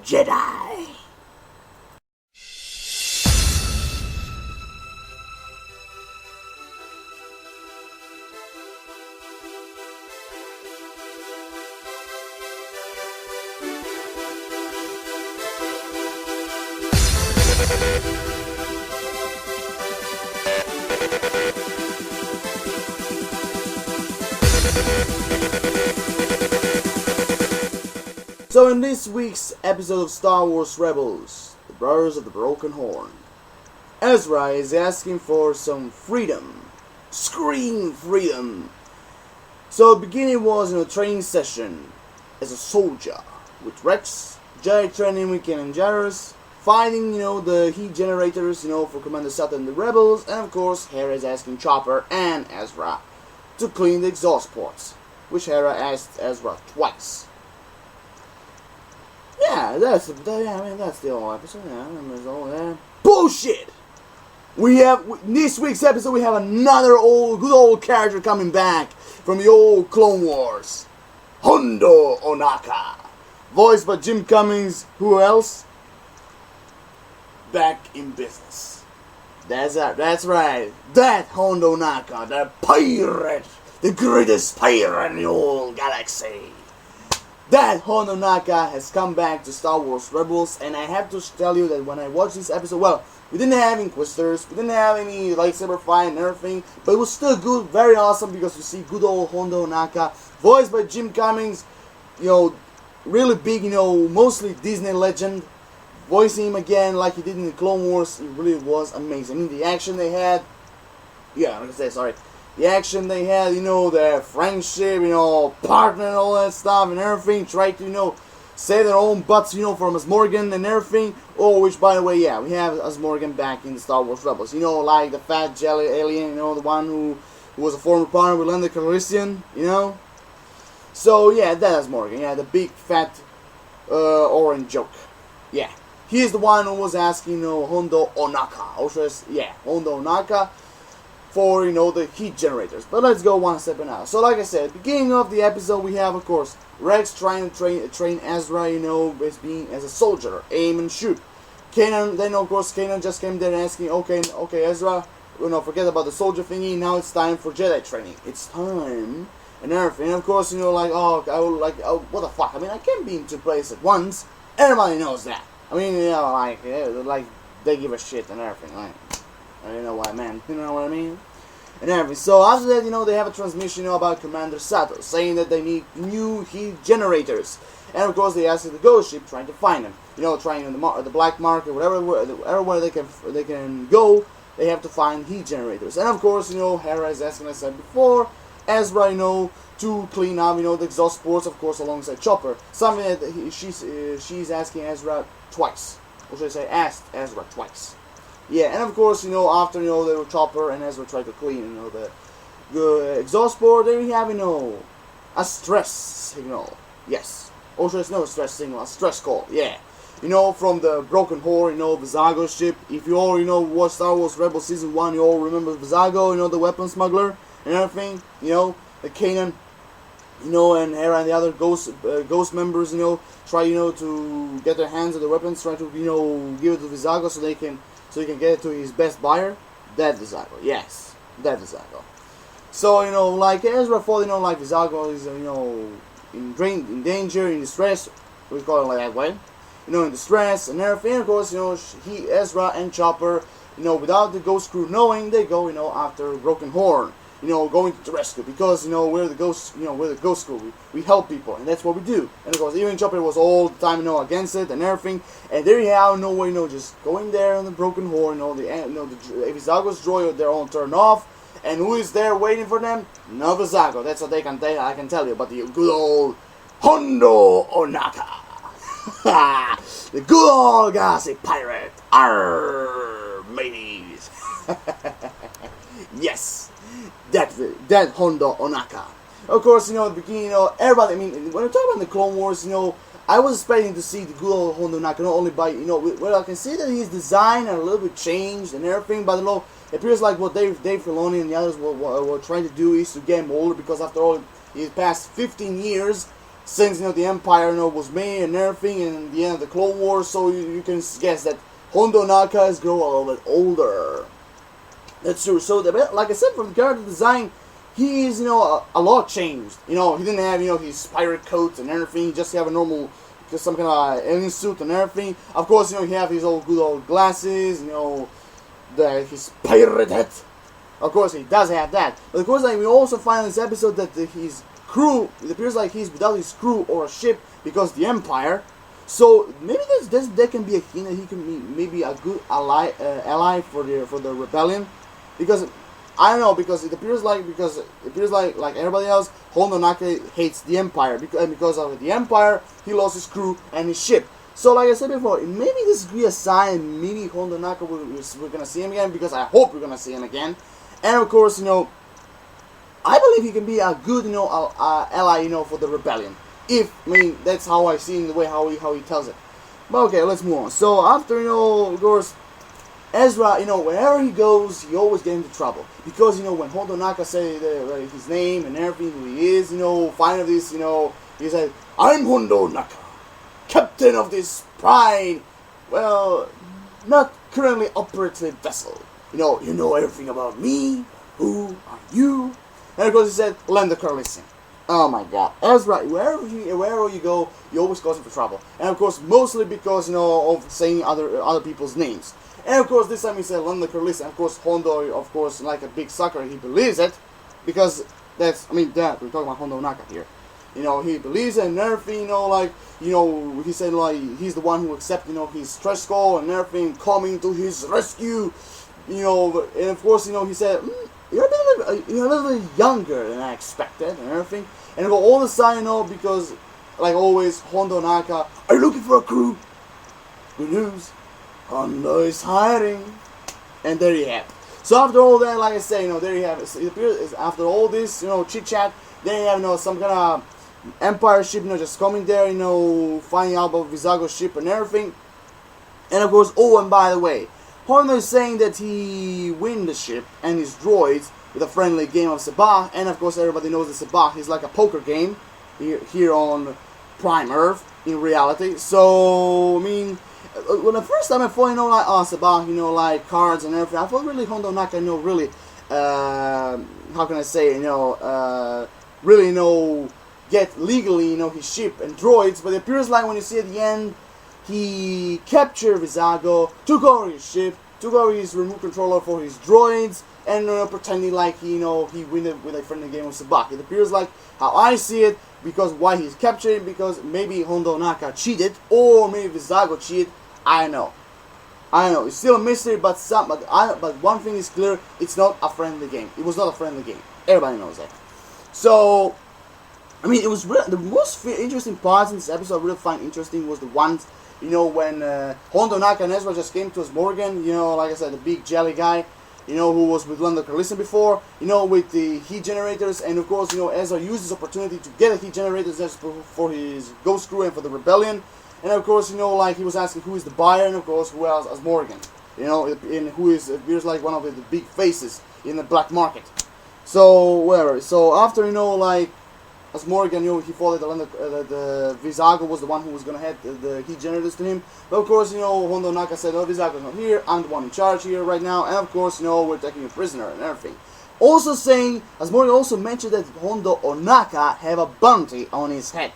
Pirate Jedi. So in this week's episode of Star Wars Rebels, the Brothers of the Broken Horn, Ezra is asking for some freedom. Scream freedom! So the beginning was in a training session as a soldier with Rex, Jedi training with Kanan Jarrus, fighting, the heat generators, for Commander Sutton and the Rebels, and of course Hera is asking Chopper and Ezra to clean the exhaust ports, which Hera asked Ezra twice. Yeah, that's the whole episode. Yeah, there's all that. Bullshit! In this week's episode, we have another good old character coming back from the old Clone Wars. Hondu Ohnaka. Voiced by Jim Cummings. Who else? Back in business. That's right. That Hondu Ohnaka, the pirate. The greatest pirate in the whole galaxy. That Hondu Ohnaka has come back to Star Wars Rebels, and I have to tell you that when I watched this episode, well, we didn't have Inquisitors, we didn't have any lightsaber fight and everything, but it was still good, very awesome, because you see good old Hondu Ohnaka, voiced by Jim Cummings, really big, mostly Disney legend, voicing him again like he did in the Clone Wars. It really was amazing. I mean, the action they had, the action they had, their friendship, partner and all that stuff and everything, tried to, save their own butts, from As Morgan and everything. Oh, which, by the way, yeah, we have As Morgan back in the Star Wars Rebels. Like the fat jelly alien, the one who was a former partner with Lando Calrissian, So, yeah, that As Morgan, yeah, the big, fat, orange joke. Yeah, he's the one who was asking, Hondu Ohnaka. Hondu Ohnaka. For, the heat generators. But let's go one step now. So, like I said, beginning of the episode, we have, of course, Rex trying to train Ezra, as a soldier, aim and shoot. Kanan just came there asking, okay, Ezra, forget about the soldier thingy, now it's time for Jedi training. It's time, and everything. And of course, what the fuck? I mean, I can't be in two places at once. Everybody knows that. I mean, they give a shit and everything, I don't know what I meant, you know what I mean? And everything. So after that, they have a transmission, about Commander Sato, saying that they need new heat generators. And of course they ask the ghost ship, trying to find them. Trying on the black market, wherever they can go, they have to find heat generators. And of course, Hera is asking, as I said before, Ezra, to clean up, the exhaust ports, of course, alongside Chopper. Something that she's asking Ezra twice. Or should I say, asked Ezra twice. Yeah, and of course, after, the Chopper and Ezra try to clean, the exhaust port, there you have, a stress signal. Yes. Or should I say, no stress signal, a stress call, yeah. From the Broken Horn, Vizago ship. If you all, watch Star Wars Rebels Season 1, you all remember Vizago, the weapon smuggler and everything, the Kanan, and Hera and the other ghost members, try, to get their hands on the weapons, try to, give it to Vizago so he can get it to his best buyer. That Vizago, yes, that Vizago. So, like Ezra thought, like Vizago is, in danger, in distress, we call it like that way. In distress and everything. Of course, Ezra and Chopper, without the ghost crew knowing, they go, after Broken Horn. Going to the rescue, because we're the ghost crew. We help people, and that's what we do. And of course, even Chopper was all the time, against it and everything. And there you have no way, just going there on the Broken Horn. The Vizago's droid, they're all turned off, and who is there waiting for them? No Vizago. That's what I can tell you. But the good old Hondu Ohnaka, the good old galaxy pirate. Arr, mateys. Yes. That Hondu Ohnaka. Of course, at the beginning, everybody, I mean, when I talk about the Clone Wars, I was expecting to see the good old Hondu Ohnaka, not only by, well, I can see that his design are a little bit changed and everything, but, it appears like what Dave Filoni and the others were trying to do is to get him older, because after all, in the past 15 years, since the Empire was made and everything, and the end of the Clone Wars, so you can guess that Hondo Naka is growing a little bit older. That's true. So like I said, from the character design, he is a lot changed. He didn't have his pirate coat and everything. He just have a normal, just some kind of alien suit and everything. Of course, he have his good old glasses. His pirate hat. Of course, he does have that. But of course, we also find in this episode that his crew, it appears like he's without his crew or a ship because the Empire. So maybe that can be a hint that he can be maybe a good ally for the rebellion, because I don't know, because it appears like everybody else, Hondo Naka hates the Empire because of the Empire he lost his crew and his ship. So like I said before, maybe this could be a sign. Maybe Hondo Naka we're gonna see him again, because I hope we're gonna see him again. And of course, I believe he can be a good, ally, for the rebellion. That's how I see in the way how he tells it. But okay, let's move on. So after, of course, Ezra, wherever he goes, he always gets into trouble. Because, when Hondo Naka said his name and everything, who he is, finally this, he said, "I'm Hondo Naka, captain of this pride, well, not currently operative vessel. You know everything about me. Who are you?" And of course he said, "Lend the listen." Oh my God, Ezra, wherever you go, you always cause him for trouble. And of course, mostly because of saying other people's names. And of course, this time he said, "Lend the listen." Of course, Hondo, of course, like a big sucker, he believes it, because we're talking about Hondo Naka here. He believes it and everything. He said he's the one who accepted his stress call and everything, coming to his rescue. And of course, he said, you're a little bit younger than I expected and everything. And all the sudden, because, like always, Hondo Naka, "Are you looking for a crew? Good news, Hondo is hiring." And there you have it. So after all that, like I say, there you have it. It appears after all this, chit-chat, there you have, some kind of Empire ship, just coming there, finding out about Vizago's ship and everything. And of course, and by the way, Hondo is saying that he win the ship and his droids with a friendly game of Sabah, and of course everybody knows that Sabah is like a poker game here on Prime Earth in reality. So when the first time I thought Sabah, like cards and everything, I thought really Hondo Naka really how can I say really get legally his ship and droids, but it appears like when you see at the end, he captured Vizago, took over his ship, took over his remote controller for his droids, and pretending like he win it with a friendly game of Sabak. It appears like how I see it, because why he's captured, because maybe Hondo Naka cheated, or maybe Vizago cheated. I don't know. It's still a mystery, but one thing is clear: it's not a friendly game. It was not a friendly game. Everybody knows that. So, it was really, the most interesting parts in this episode I really find interesting was the ones, when Hondo Naka and Ezra just came to us, Morgan, like I said, the big jelly guy, who was with Lando Calrissian before, with the heat generators, and of course, Ezra used this opportunity to get a heat generator just for his ghost crew and for the rebellion, and of course, he was asking who is the buyer, and of course, who else as Morgan, and who appears like one of the big faces in the black market. So, whatever, so after, as Morgan, he thought that the Vizago was the one who was going to head the heat generators to him. But of course, Hondo Naka said, "Oh, Vizago's not here. I'm the one in charge here right now." And of course, we're taking a prisoner and everything. Also saying, as Morgan also mentioned, that Hondo Naka have a bounty on his head.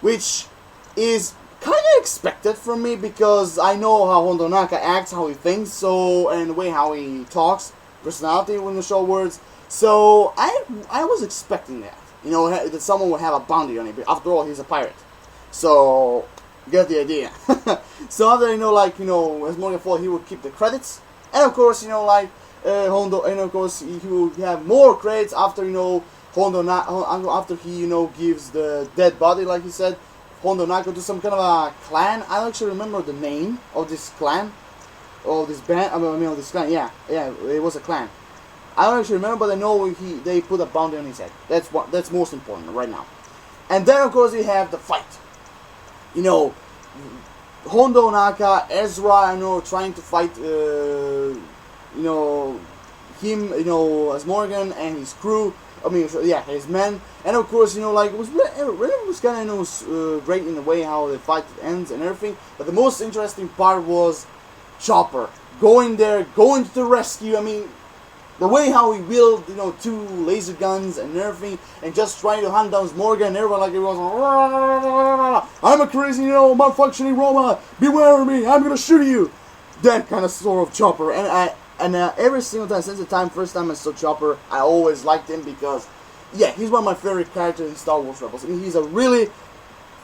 Which is kind of expected from me, because I know how Hondo Naka acts, how he thinks, and the way how he talks, personality when the show words. So I was expecting that. That someone would have a bounty on him. After all, he's a pirate. So, get the idea. So after, as Morgan thought, he would keep the credits. And of course, Hondo, and of course, he will have more credits after, Hondo, after he, gives the dead body, like he said, Hondo Naka to some kind of a clan. I don't actually remember the name of this clan. Or this band, of this clan. Yeah, it was a clan. I don't actually remember, but I know they put a bounty on his head. That's most important right now. And then of course you have the fight. Hondo Naka, Ezra, trying to fight him, as Morgan and his crew. I mean, so, yeah, his men, and of course, like it was kind of great in the way how the fight ends and everything. But the most interesting part was Chopper going there, going to the rescue. I mean, the way how he wielded, 2 laser guns and everything, and just trying to hunt down Morgan, and everyone like it was, I'm a crazy, malfunctioning robot. Beware of me. I'm gonna shoot you. That kind of sort of Chopper, and every single time since the first time I saw Chopper, I always liked him because, yeah, he's one of my favorite characters in Star Wars Rebels. I mean, he's a really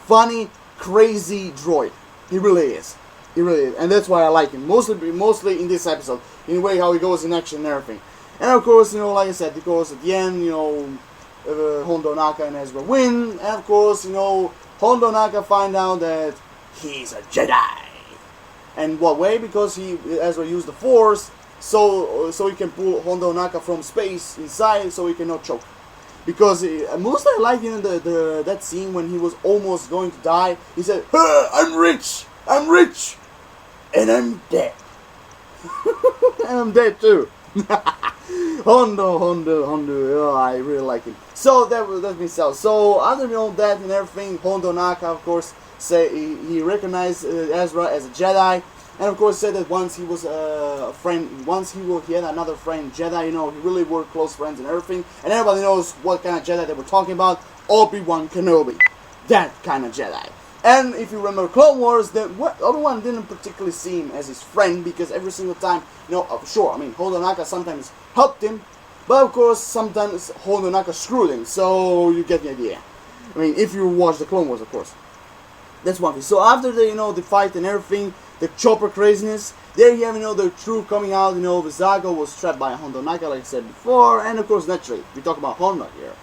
funny, crazy droid. He really is. He really is, and that's why I like him. Mostly in this episode, in the way how he goes in action and everything. And of course, like I said, because at the end, Hondu Naka and Ezra win, and of course, Hondu Naka find out that he's a Jedi. And what way? Because Ezra used the Force, so he can pull Hondu Naka from space inside, so he cannot choke. Because most I like that scene when he was almost going to die. He said, I'm rich, and I'm dead, and I'm dead too. Hondu, oh, I really like him. So that's been said. So other than that and everything, Hondu Naka, of course, say he recognized Ezra as a Jedi, and of course said that once he was a friend, he had another friend Jedi. He really were close friends and everything. And everybody knows what kind of Jedi they were talking about. Obi-Wan Kenobi, that kind of Jedi. And if you remember Clone Wars, then Obi-Wan didn't particularly see him as his friend, because every single time, sure, I mean, Hondu Naka sometimes helped him, but of course, sometimes Hondu Naka screwed him, so you get the idea. I mean, if you watch the Clone Wars, of course. That's one thing. So after the fight and everything, the Chopper craziness, there you have, the truth coming out, Vizago was trapped by Hondu Naka, like I said before, and of course, naturally, we talk about Honda here.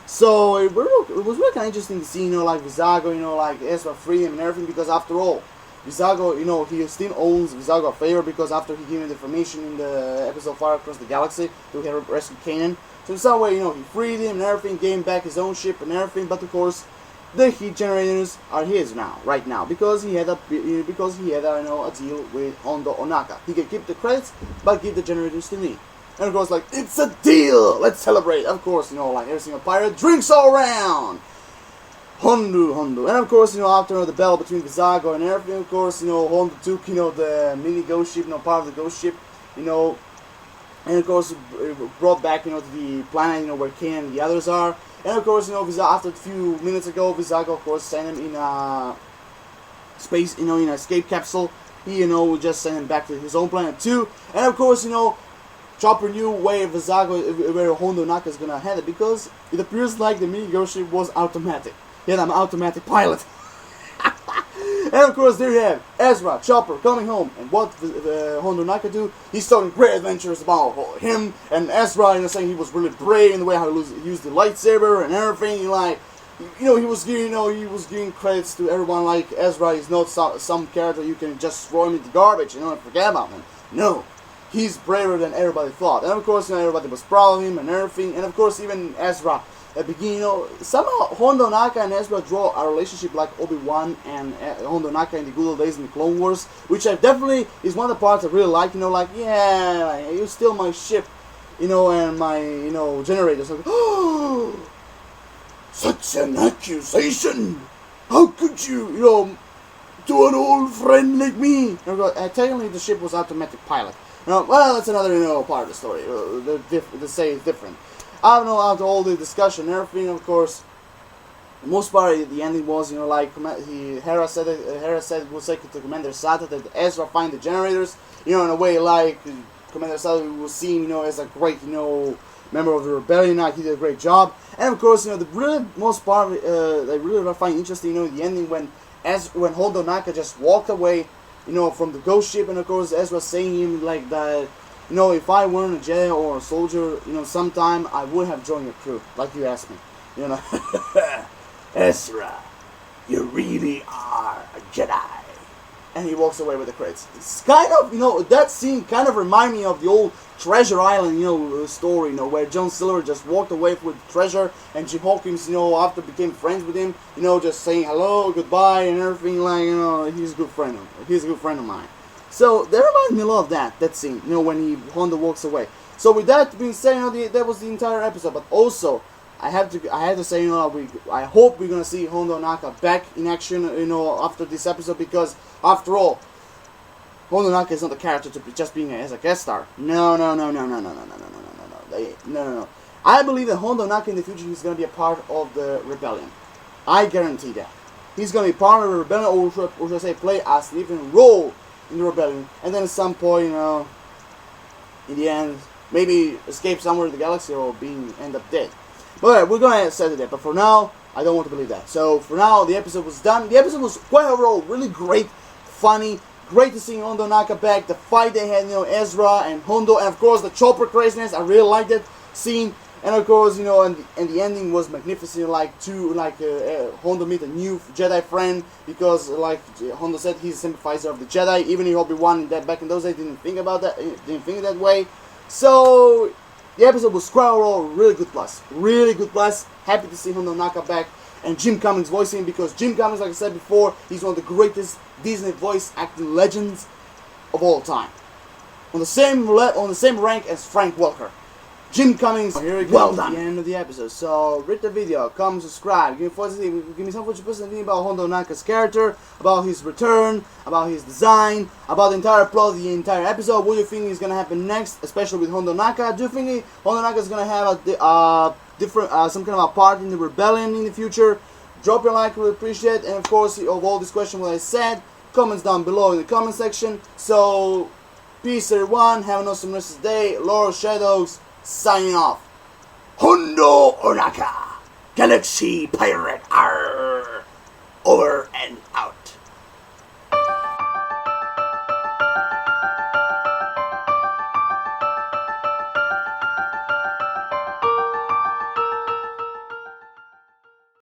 So it was really kind of interesting to see, like Vizago, like Ezra free him and everything, because after all, Vizago, he still owns Vizago a favor, because after he gave him the information in the episode Far Across the Galaxy to rescue Kanan. So in some way, he freed him and everything, gave him back his own ship and everything, but of course, the heat generators are his now, right now, because he had a deal with Hondu Naka. He can keep the credits, but give the generators to me. And of course, like, it's a deal! Let's celebrate! Of course, like every single pirate, drinks all around! Hondu. And of course, after the battle between Vizago and everything, of course, Hondu took, the mini ghost ship, part of the ghost ship, and of course, brought back, to the planet, where Kanan and the others are. And of course, after a few minutes ago, Vizago, of course, sent him in a space, in an escape capsule. He, just sent him back to his own planet too. And of course, Chopper knew where Hondu Naka is gonna head it, because it appears like the mini ghost ship was automatic. He had an automatic pilot. And of course, there you have Ezra, Chopper coming home, and what Hondu Naka do? He's telling great adventures about him and Ezra, saying he was really brave in the way how he used the lightsaber and everything. Like, he was giving credits to everyone. Like, Ezra is not some character you can just throw him in the garbage, and forget about him. No. He's braver than everybody thought. And of course, everybody was proud of him and everything. And of course, even Ezra, at the beginning, somehow Hondu Naka and Ezra draw a relationship like Obi-Wan and Hondu Naka in the good old days in the Clone Wars, which I definitely is one of the parts I really like. Like, yeah, you steal my ship, and my, generators. Like, oh, such an accusation! How could you, to an old friend like me? And technically, the ship was automatic pilot. Well, that's another, part of the story. They say it's different. I don't know, after all the discussion and everything, of course, the most part, the ending was, like, Hera said it was like to Commander Sata that Ezra find the generators, in a way, like, Commander Sata was seen, as a great, member of the rebellion. He did a great job. And, of course, the really most part, I really find interesting, the ending when Hondu Naka just walked away, from the ghost ship, and of course Ezra saying him like that, if I weren't a Jedi or a soldier, sometime I would have joined your crew, like you asked me, Ezra, you really are a Jedi. And he walks away with the credits. It's kind of, that scene kind of remind me of the old Treasure Island, story, where John Silver just walked away with treasure, and Jim Hawkins, after became friends with him, just saying hello, goodbye, and everything, like, he's a good friend of mine. So, that reminds me a lot of that scene, when Honda walks away. So with that being said, that was the entire episode. But also, I had to say, I hope we're gonna see Hondu Naka back in action, after this episode, because after all, Hondu Naka is not a character to be just being as a guest star. No. I believe that Hondu Naka in the future is gonna be a part of the rebellion. I guarantee that. He's gonna be part of the rebellion, or should I say, play a significant role in the rebellion, and then at some point, in the end, maybe escape somewhere in the galaxy or end up dead. But we're gonna set it there. But for now, I don't want to believe that. So for now, the episode was done. The episode was quite overall really great, funny, great to see Hondu Naka back. The fight they had, Ezra and Hondu, and of course the chopper craziness. I really liked that scene. And of course, and the ending was magnificent. Hondu meet a new Jedi friend, because like Hondu said, he's a sympathizer of the Jedi. Even if Obi-Wan back in those days didn't think that way. So the episode was quite overall really good plus. Happy to see Hondu Naka back, and Jim Cummings voicing, because Jim Cummings, like I said before, he's one of the greatest Disney voice acting legends of all time. On the same rank as Frank Welker. Jim Cummings, here we go. Well done. At the end of the episode. So, rate the video, comment, subscribe. Give me some of your personal opinion about Hondu Naka's character, about his return, about his design, about the entire plot of the entire episode. What do you think is going to happen next, especially with Hondu Naka? Do you think Hondu Naka is going to have some kind of a part in the rebellion in the future? Drop your like, really appreciate it. And of course, of all these questions what I said, comments down below in the comment section. So, peace everyone. Have an awesome rest of the day. Lord Shadows, signing off. Hondu Naka, Galaxy Pirate.